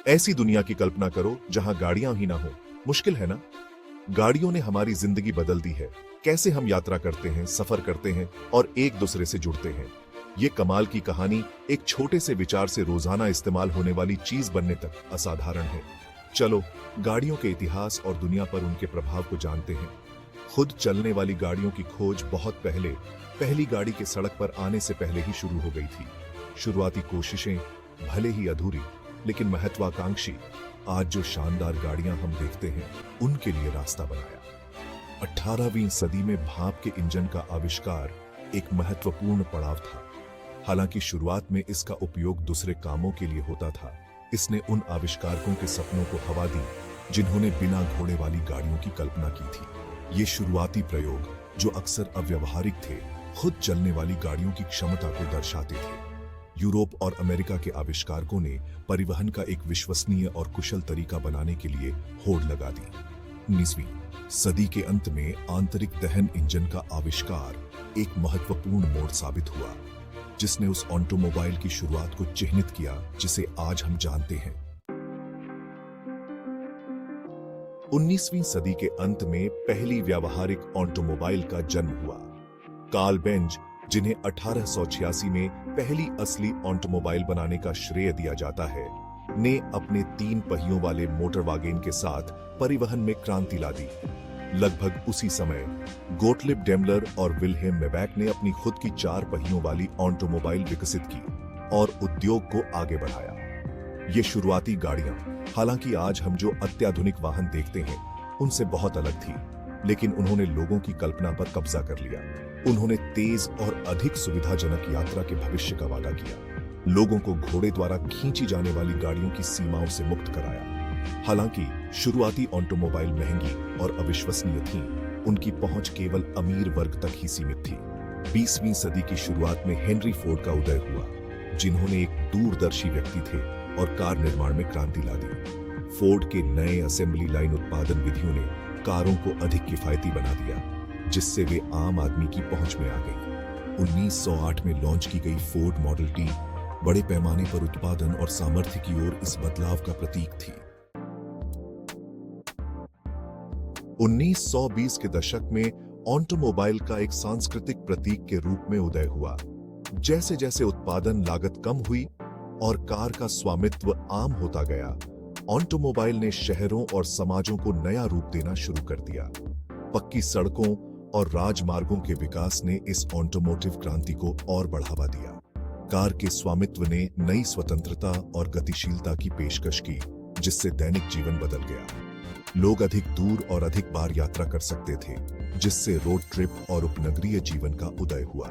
ऐसी दुनिया की कल्पना करो जहां गाड़ियां ही ना हो। मुश्किल है ना? गाड़ियों ने हमारी जिंदगी बदल दी है। कैसे हम यात्रा करते हैं, सफर करते हैं और एक दूसरे से जुड़ते हैं। ये कमाल की कहानी एक छोटे से विचार से रोजाना इस्तेमाल होने वाली चीज बनने तक असाधारण है। चलो गाड़ियों के इतिहास और दुनिया पर उनके प्रभाव को जानते हैं। खुद चलने वाली गाड़ियों की खोज बहुत पहले, पहली गाड़ी के सड़क पर आने से पहले ही शुरू हो गई थी। शुरुआती कोशिशें भले ही अधूरी, लेकिन महत्वाकांक्षी, आज जो शानदार गाड़ियां हम देखते हैं उनके लिए रास्ता बनाया। 18वीं सदी में भाप के इंजन का आविष्कार एक महत्वपूर्ण पड़ाव था। हालांकि शुरुआत में इसका उपयोग दूसरे कामों के लिए होता था, इसने उन आविष्कारकों के सपनों को हवा दी जिन्होंने बिना घोड़े वाली गाड़ियों की कल्पना की थी। ये शुरुआती प्रयोग, जो अक्सर अव्यावहारिक थे, खुद चलने वाली गाड़ियों की क्षमता को दर्शाते थे। यूरोप और अमेरिका के आविष्कारकों ने परिवहन का एक विश्वसनीय और कुशल तरीका बनाने के लिए होड़ लगा दी। 19वीं सदी के अंत में आंतरिक दहन इंजन का आविष्कार एक महत्वपूर्ण मोड़ साबित हुआ, जिसने उस ऑटोमोबाइल की शुरुआत को चिह्नित किया जिसे आज हम जानते हैं। 19वीं सदी के अंत में पहली व्यावहारिक ऑटोमोबाइल का जन्म हुआ। कार्ल बेंज, जिन्हें 1886 में पहली असली ऑटोमोबाइल बनाने का श्रेय दिया जाता है, ने अपने 3 पहियों वाले मोटर वागन के साथ परिवहन में क्रांति ला दी। लगभग उसी समय गोटलिब डेमलर और विल्हेम मेबैक ने अपनी खुद की 4 पहियों वाली ऑटोमोबाइल विकसित की और उद्योग को आगे बढ़ाया। ये शुरुआती गाड़ियां, हालांकि आज हम जो अत्याधुनिक वाहन देखते हैं उनसे बहुत अलग थी, लेकिन उन्होंने लोगों की कल्पना पर कब्जा कर लिया। उन्होंने तेज और अधिक सुविधाजनक यात्रा के भविष्य का वादा किया, लोगों को घोड़े द्वारा खींची जाने वाली गाड़ियों की सीमाओं से मुक्त कराया। हालांकि शुरुआती ऑटोमोबाइल महंगी और अविश्वसनीय थीं, उनकी पहुंच केवल अमीर वर्ग तक ही सीमित थी। 20वीं सदी की शुरुआत में हेनरी फोर्ड का उदय हुआ, जिन्होंने एक दूरदर्शी व्यक्ति थे और कार निर्माण में क्रांति ला दी। फोर्ड के नए असेंबली लाइन उत्पादन विधियों ने कारों को अधिक किफायती बना दिया, जिससे वे आम आदमी की पहुंच में आ गई। 1908 में लॉन्च की गई फोर्ड मॉडल टी बड़े पैमाने पर उत्पादन और सामर्थ्य की ओर इस बदलाव का प्रतीक थी। 1920 के दशक में ऑटोमोबाइल का एक सांस्कृतिक प्रतीक के रूप में उदय हुआ। जैसे जैसे उत्पादन लागत कम हुई और कार का स्वामित्व आम होता गया, ऑटोमोबाइल ने शहरों और समाजों को नया रूप देना शुरू कर दिया। पक्की सड़कों और राजमार्गों के विकास ने इस ऑटोमोटिव क्रांति को और बढ़ावा दिया। कार के स्वामित्व ने नई स्वतंत्रता और गतिशीलता की पेशकश की, जिससे दैनिक जीवन बदल गया। लोग अधिक दूर और अधिक बार यात्रा कर सकते थे, जिससे रोड ट्रिप और उपनगरीय जीवन का उदय हुआ।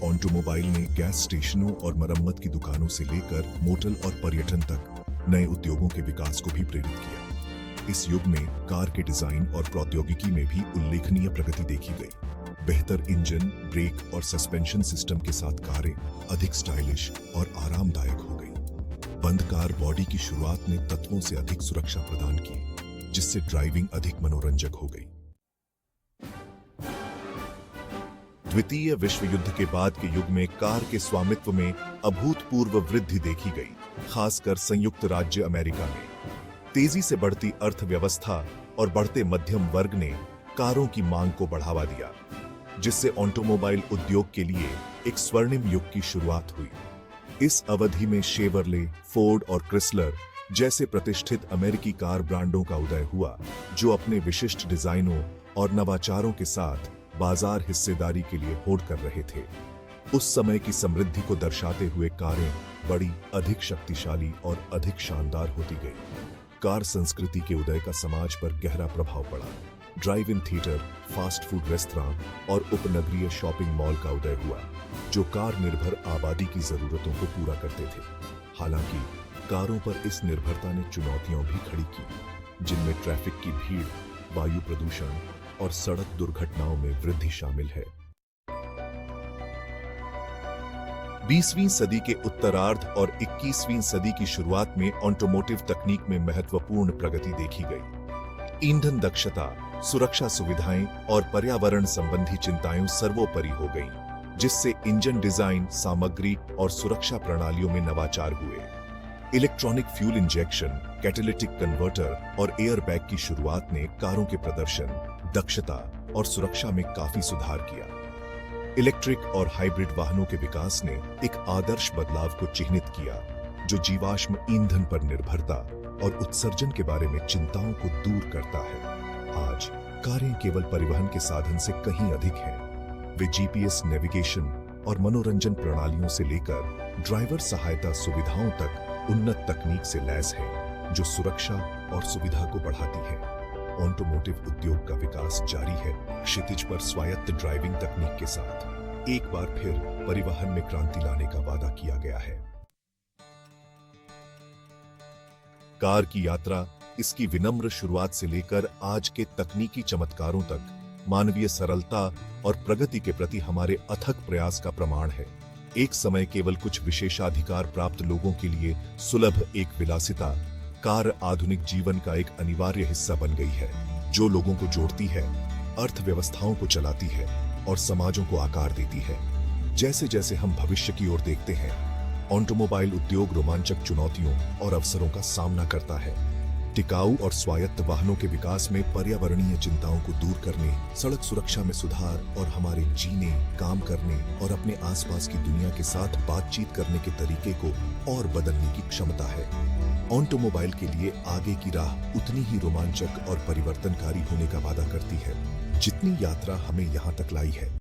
ऑटोमोबाइल ने गैस स्टेशनों और मरम्मत की दुकानों से लेकर मोटल और पर्यटन तक नए उद्योगों के विकास को भी प्रेरित किया। इस युग में कार के डिजाइन और प्रौद्योगिकी में भी उल्लेखनीय प्रगति देखी गई। बेहतर इंजन, ब्रेक और सस्पेंशन सिस्टम के साथ कारें अधिक स्टाइलिश और आरामदायक हो गई। बंद कार बॉडी की शुरुआत ने तत्वों से अधिक सुरक्षा प्रदान की, जिससे ड्राइविंग अधिक मनोरंजक हो गई। द्वितीय विश्व युद्ध के बाद के युग में कार के स्वामित्व में अभूतपूर्व वृद्धि देखी गई, खासकर संयुक्त राज्य अमेरिका में। तेजी से बढ़ती अर्थव्यवस्था और बढ़ते मध्यम वर्ग ने कारों की मांग को बढ़ावा दिया, जिससे ऑटोमोबाइल उद्योग के लिए एक स्वर्णिम युग की शुरुआत हुई। इस अवधि में शेवरले, फोर्ड और क्रिसलर जैसे प्रतिष्ठित अमेरिकी कार ब्रांडों का उदय हुआ, जो अपने विशिष्ट डिजाइनों और नवाचारों के साथ बाजार हिस्सेदारी के लिए होड़ कर रहे थे। उस समय की समृद्धि को दर्शाते हुए कारें बड़ी, अधिक शक्तिशाली और अधिक शानदार होती गई। कार संस्कृति के उदय का समाज पर गहरा प्रभाव पड़ा। Drive in theatre, fast food restaurant और उपनगरीय शॉपिंग मॉल का उदय हुआ, जो कार निर्भर आबादी की जरूरतों को पूरा करते थे। हालांकि कारों पर इस निर्भरता ने चुनौतियां भी खड़ी की, जिनमें ट्रैफिक की भीड़, वायु प्रदूषण और सड़क दुर्घटनाओं में वृद्धि शामिल है। 20वीं सदी के उत्तरार्ध और 21वीं सदी की शुरुआत में ऑटोमोटिव तकनीक में महत्वपूर्ण प्रगति देखी गई। ईंधन दक्षता, सुरक्षा सुविधाएं और पर्यावरण संबंधी चिंताएं सर्वोपरि हो गईं, जिससे इंजन डिजाइन, सामग्री और सुरक्षा प्रणालियों में नवाचार हुए। Electronic fuel injection, catalytic converter और एयरबैग की शुरुआत ने कारों के प्रदर्शन, दक्षता और सुरक्षा में काफी सुधार किया। इलेक्ट्रिक और हाइब्रिड वाहनों के विकास ने एक आदर्श बदलाव को चिह्नित किया, जो जीवाश्म ईंधन पर निर्भरता और उत्सर्जन के बारे में चिंताओं को दूर करता है। आज कारें केवल परिवहन के साधन से कहीं अधिक हैं। वे जीपीएस नेविगेशन और मनोरंजन प्रणालियों से लेकर ड्राइवर सहायता सुविधाओं तक उन्नत तकनीक से लैस है, जो सुरक्षा और सुविधा को बढ़ाती है। ऑटोमोटिव उद्योग का विकास जारी है, क्षितिज पर स्वायत्त ड्राइविंग तकनीक के साथ एक बार फिर परिवहन में क्रांति लाने का वादा किया गया है। कार की यात्रा इसकी विनम्र शुरुआत से लेकर आज के तकनीकी चमत्कारों तक मानवीय सरलता और प्रगति के प्रति हमारे अथक प्रयास का प्रमाण है। एक समय केवल कुछ विशेषाधिकार प्राप्त लोगों के लिए सुलभ एक विलासिता, कार आधुनिक जीवन का एक अनिवार्य हिस्सा बन गई है, जो लोगों को जोड़ती है, अर्थव्यवस्थाओं को चलाती है और समाजों को आकार देती है। जैसे जैसे हम भविष्य की ओर देखते हैं, ऑटोमोबाइल उद्योग रोमांचक चुनौतियों और अवसरों का सामना करता है। टिकाऊ और स्वायत्त वाहनों के विकास में पर्यावरणीय चिंताओं को दूर करने, सड़क सुरक्षा में सुधार और हमारे जीने, काम करने और अपने आसपास की दुनिया के साथ बातचीत करने के तरीके को और बदलने की क्षमता है। ऑटोमोबाइल के लिए आगे की राह उतनी ही रोमांचक और परिवर्तनकारी होने का वादा करती है, जितनी यात्रा हमें यहाँ तक लाई है।